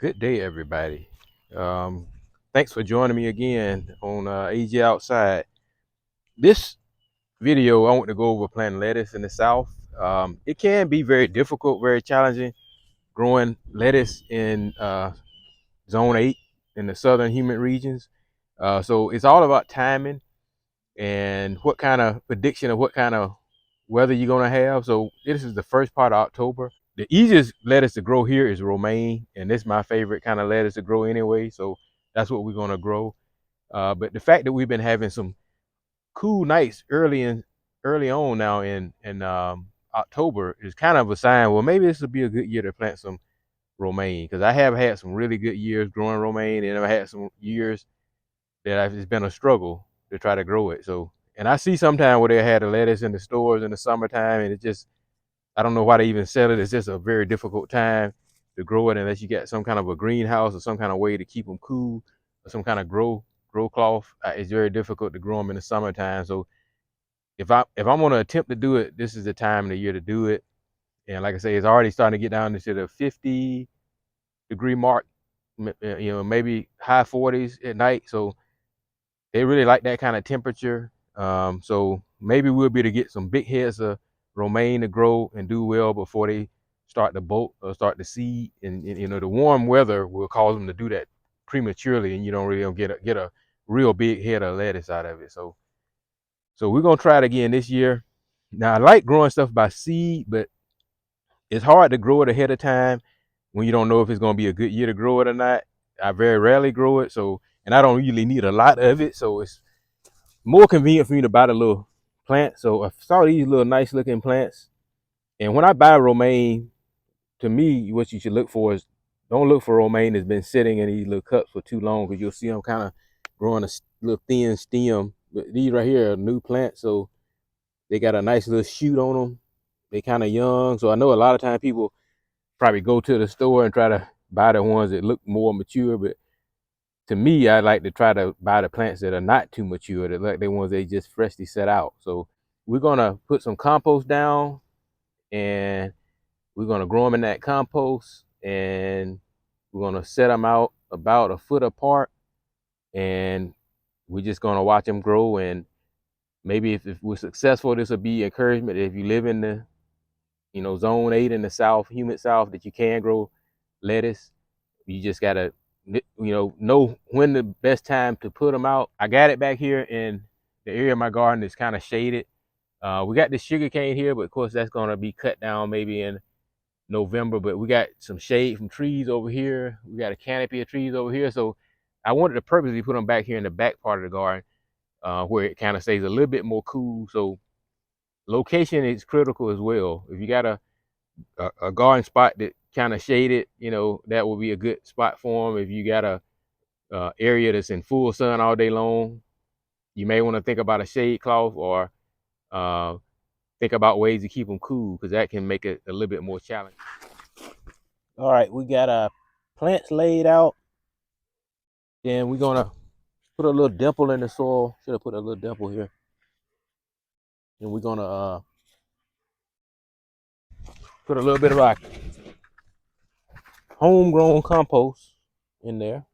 Good day, everybody. Um, Thanks for joining me again on AG Outside. This video, I want to go over planting lettuce in the South. It can be very difficult, very challenging growing lettuce in Zone 8 in the southern humid regions. So it's all about timing and what kind of prediction of what kind of weather you're going to have. So this is the first part of October. The easiest lettuce to grow here is romaine, and this is my favorite kind of lettuce to grow anyway. So that's what we're gonna grow. But the fact that we've been having some cool nights early on now in October is kind of a sign. Well, maybe this will be a good year to plant some romaine because I have had some really good years growing romaine, and I've had some years that it's been a struggle to try to grow it. So, and I see sometimes where they had the lettuce in the stores in the summertime, and it just I don't know why they even sell it. It's just a very difficult time to grow it unless you get some kind of a greenhouse or some kind of way to keep them cool or some kind of grow cloth. It's very difficult to grow them in the summertime. So if I'm going to attempt to do it, this is the time of the year to do it. And like I say, it's already starting to get down into the 50-degree mark. Maybe high 40s at night. So they really like that kind of temperature. So maybe we'll be able to get some big heads of romaine to grow and do well before they start to bolt or start to seed. And the warm weather will cause them to do that prematurely, and you don't really get a real big head of lettuce out of it. So we're gonna try it again this year. Now I like growing stuff by seed, but it's hard to grow it ahead of time when you don't know if it's gonna be a good year to grow it or not. I very rarely grow it, and I don't usually need a lot of it, so it's more convenient for me to buy the little plant. So I saw these little nice looking plants. And when I buy romaine, to me, what you should look for is don't look for romaine that's been sitting in these little cups for too long because you'll see them kind of growing a little thin stem. But these right here are new plants, so they got a nice little shoot on them. They kind of young. So I know a lot of times people probably go to the store and try to buy the ones that look more mature, but to me, I like to try to buy the plants that are not too mature, that like the ones they just freshly set out. So we're gonna put some compost down, and we're gonna grow them in that compost, and we're gonna set them out about a foot apart, and we're just gonna watch them grow. And maybe if we're successful, this will be encouragement. If you live in the zone 8 in the south, humid south, that you can grow lettuce. You just gotta know when the best time to put them out. I got it back here in the area of my garden that's kind of shaded. We got this sugar cane here, but of course that's gonna be cut down maybe in November. But we got some shade from trees over here. We got a canopy of trees over here. So I wanted to purposely put them back here in the back part of the garden, where it kind of stays a little bit more cool. So location is critical as well. If you got a garden spot that kind of shaded, that will be a good spot for them. If you got a area that's in full sun all day long, you may want to think about a shade cloth or uh, think about ways to keep them cool because that can make it a little bit more challenging. All right, we got our plants laid out. Then we're gonna put a little dimple in the soil. Should have put a little dimple here. And we're gonna put a little bit of our homegrown compost in there.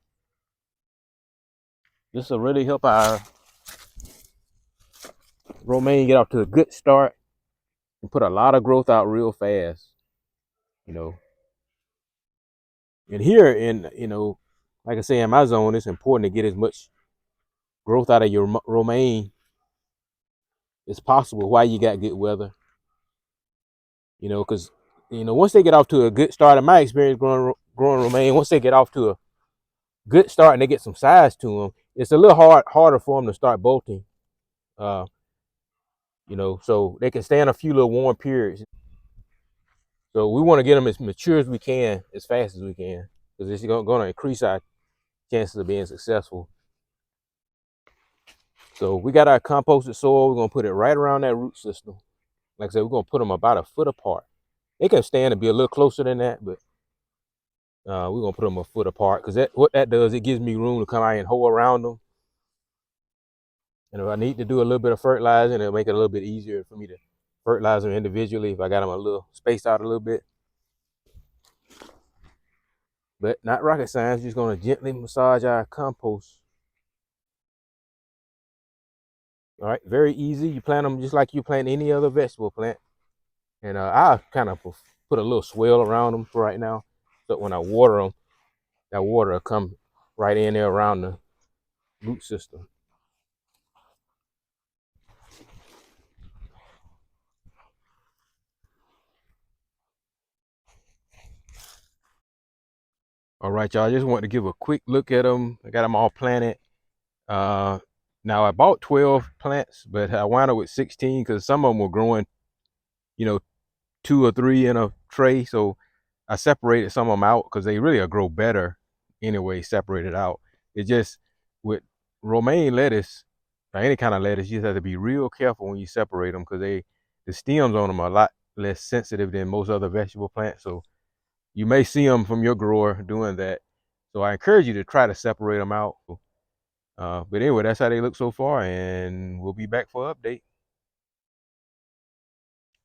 This will really help our romaine get off to a good start and put a lot of growth out real fast. You know, and here like I say, in my zone, it's important to get as much growth out of your romaine as possible while you got good weather. Because once they get off to a good start, in my experience growing romaine, once they get off to a good start and they get some size to them, it's a little harder for them to start bolting. Uh, so they can stand a few little warm periods. So we want to get them as mature as we can, as fast as we can, because it's going to increase our chances of being successful. So we got our composted soil. We're going to put it right around that root system. Like I said, we're going to put them about a foot apart. They can stand to be a little closer than that, but we're going to put them a foot apart because what that does, it gives me room to come out and hoe around them. And if I need to do a little bit of fertilizing, it'll make it a little bit easier for me to fertilize them individually if I got them a little spaced out a little bit. but not rocket science. Just gonna gently massage our compost. All right, very easy. You plant them just like you plant any other vegetable plant. And I kind of put a little swell around them for right now. So when I water them, that water will come right in there around the root system. All right, y'all. I just want to give a quick look at them. I got them all planted. Uh, Now I bought 12 plants, but I wound up with 16 because some of them were growing, you know, 2 or 3 in a tray. So I separated some of them out because they really grow better anyway, separated out. It just with romaine lettuce, or any kind of lettuce, you just have to be real careful when you separate them because the stems on them are a lot less sensitive than most other vegetable plants. So you may see them from your grower doing that. So I encourage you to try to separate them out. But anyway, that's how they look so far, and we'll be back for an update.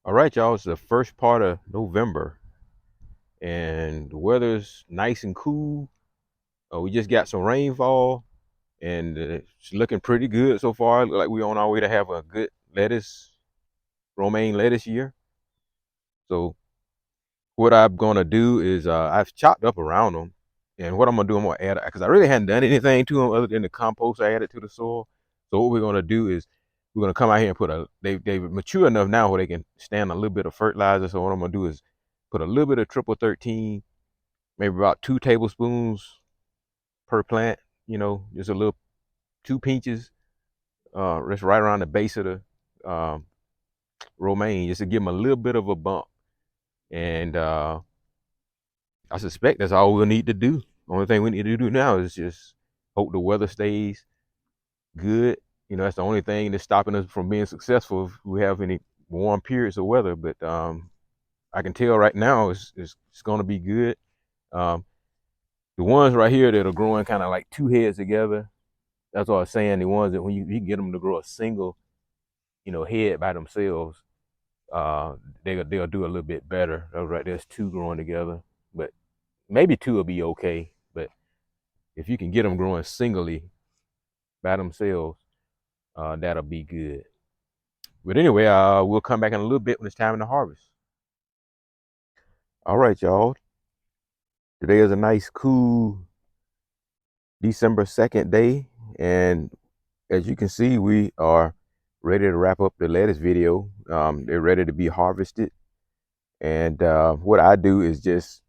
All right, y'all, it's the first part of November, and the weather's nice and cool. We just got some rainfall, and it's looking pretty good so far. Look like we're on our way to have a good romaine lettuce year. So what I'm gonna do is I've chopped up around them, and what I'm gonna do, I'm gonna add because I really hadn't done anything to them other than the compost I added to the soil. So what we're gonna do is we're gonna come out here and put they mature enough now where they can stand a little bit of fertilizer. So what I'm gonna do is put a little bit of triple 13, maybe about 2 tablespoons per plant. Just a little 2 pinches, just right around the base of the romaine, just to give them a little bit of a bump. And I suspect that's all we'll need to do. The only thing we need to do now is just hope the weather stays good. That's the only thing that's stopping us from being successful if we have any warm periods of weather. But I can tell right now it's going to be good. Um, the ones right here that are growing kind of like 2 heads together, that's what I was saying. The ones that when you can get them to grow a single, head by themselves, uh, they'll do a little bit better. Those right there's 2 growing together, but maybe 2 will be okay. But if you can get them growing singly by themselves, that'll be good. But anyway, we'll come back in a little bit when it's time to harvest. All right, y'all. Today is a nice, cool December 2nd day, and as you can see, we are ready to wrap up the lettuce video. They're ready to be harvested, and what I do is just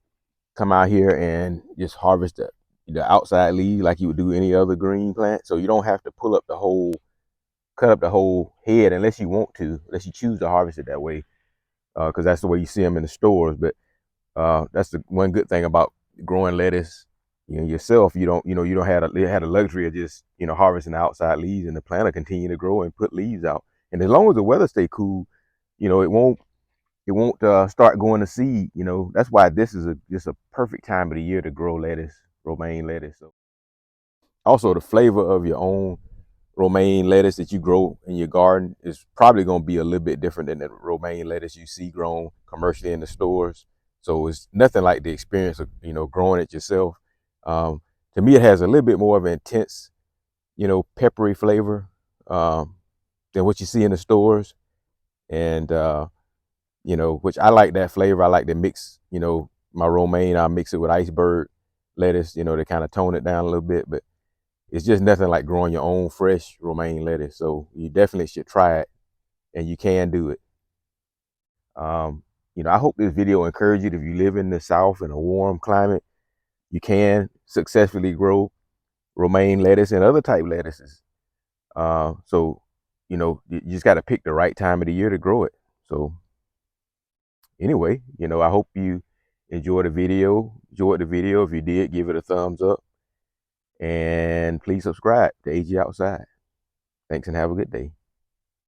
come out here and just harvest the outside leaves like you would do any other green plant. So you don't have to cut up the whole head unless you want to, unless you choose to harvest it that way, because that's the way you see them in the stores. But that's the one good thing about growing lettuce, yourself. You don't have the luxury of just harvesting the outside leaves, and the plant will continue to grow and put leaves out. And as long as the weather stay cool, it won't start going to seed. That's why this is just a perfect time of the year to grow lettuce, romaine lettuce. So also the flavor of your own romaine lettuce that you grow in your garden is probably going to be a little bit different than the romaine lettuce you see grown commercially in the stores. So it's nothing like the experience of growing it yourself. To me, it has a little bit more of an intense, peppery flavor than what you see in the stores, and which I like that flavor. I like to mix, my romaine. I mix it with iceberg lettuce, to kind of tone it down a little bit, but it's just nothing like growing your own fresh romaine lettuce. So you definitely should try it, and you can do it. I hope this video encourages you. If you live in the South in a warm climate, you can successfully grow romaine lettuce and other type lettuces. So, you just got to pick the right time of the year to grow it. So anyway, I hope you enjoyed the video. If you did, give it a thumbs up. And please subscribe to AG Outside. Thanks and have a good day.